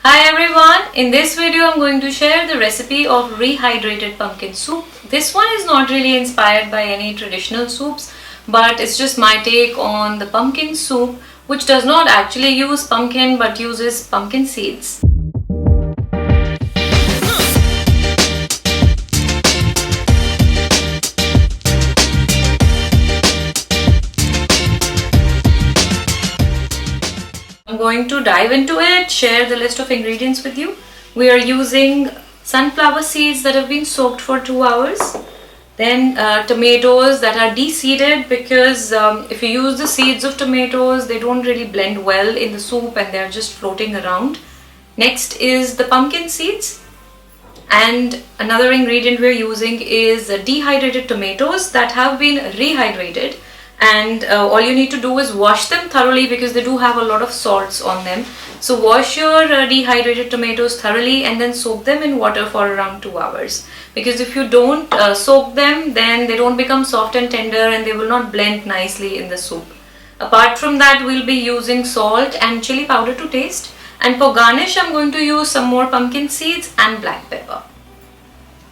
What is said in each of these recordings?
Hi everyone, in this video I'm going to share the recipe of rehydrated pumpkin soup. This one is not really inspired by any traditional soups, but it's just my take on the pumpkin soup, which does not actually use pumpkin but uses pumpkin seeds. I'm going to dive into it, share the list of ingredients with you. We are using sunflower seeds that have been soaked for 2 hours. Then tomatoes that are de-seeded, because if you use the seeds of tomatoes, they don't really blend well in the soup and they're just floating around. Next is the pumpkin seeds. And another ingredient we're using is dehydrated tomatoes that have been rehydrated. And all you need to do is wash them thoroughly because they do have a lot of salts on them. So wash your dehydrated tomatoes thoroughly and then soak them in water for around 2 hours. Because if you don't soak them, then they don't become soft and tender and they will not blend nicely in the soup. Apart from that, we'll be using salt and chili powder to taste. And for garnish, I'm going to use some more pumpkin seeds and black pepper.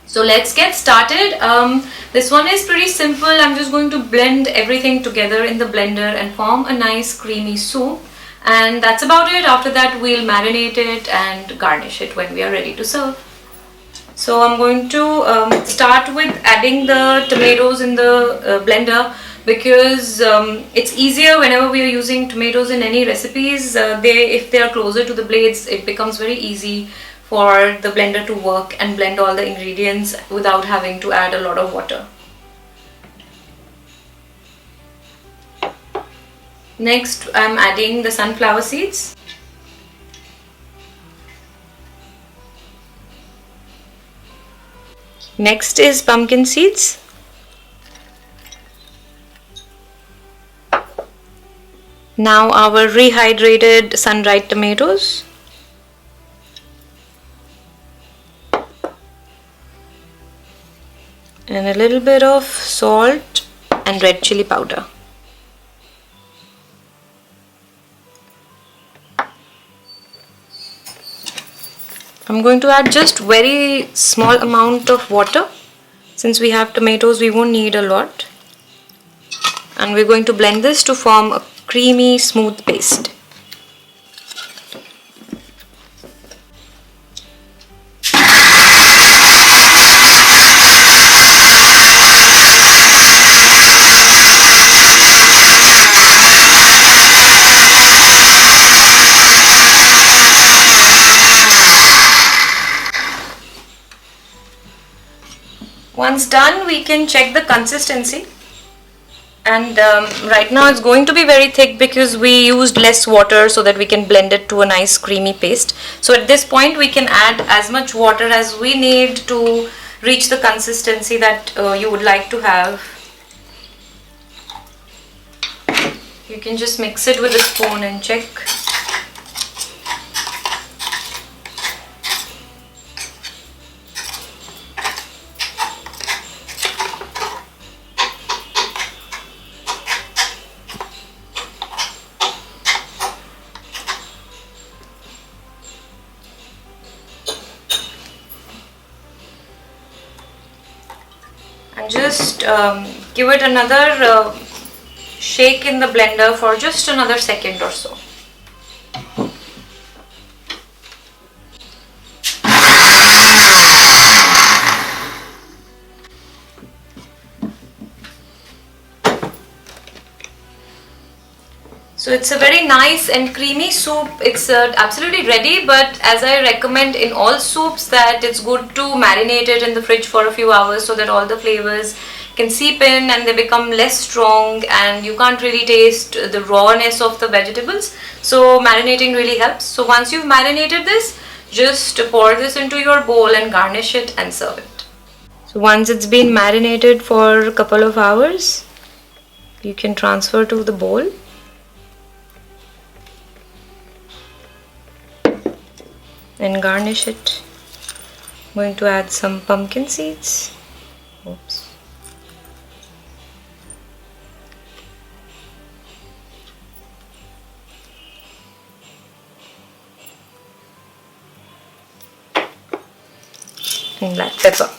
So let's get started. This one is pretty simple. I'm just going to blend everything together in the blender and form a nice creamy soup. And that's about it. After that, we'll marinate it and garnish it when we are ready to serve. So I'm going to start with adding the tomatoes in the blender, because it's easier whenever we are using tomatoes in any recipes. If they are closer to the blades, it becomes very easy for the blender to work and blend all the ingredients without having to add a lot of water. Next, I'm adding the sunflower seeds. Next is pumpkin seeds. Now our rehydrated sun-dried tomatoes. And a little bit of salt and red chili powder. I'm going to add just very small amount of water. Since we have tomatoes, we won't need a lot. And we're going to blend this to form a creamy, smooth paste. Once done, we can check the consistency, and right now it's going to be very thick because we used less water so that we can blend it to a nice creamy paste. So at this point we can add as much water as we need to reach the consistency that you would like to have. You can just mix it with a spoon and check. And just give it another shake in the blender for just another second or so. So it's a very nice and creamy soup. It's absolutely ready, but as I recommend in all soups that it's good to marinate it in the fridge for a few hours so that all the flavors can seep in and they become less strong and you can't really taste the rawness of the vegetables. So marinating really helps. So once you've marinated this, just pour this into your bowl and garnish it and serve it. So once it's been marinated for a couple of hours, you can transfer to the bowl. And garnish it. I'm going to add some pumpkin seeds. Oops. and black pepper.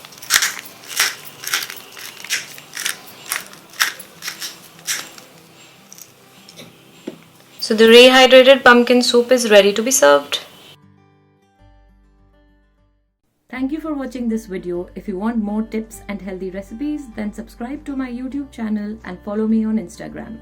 So the rehydrated pumpkin soup is ready to be served. Thank you for watching this video. If you want more tips and healthy recipes, then subscribe to my YouTube channel and follow me on Instagram.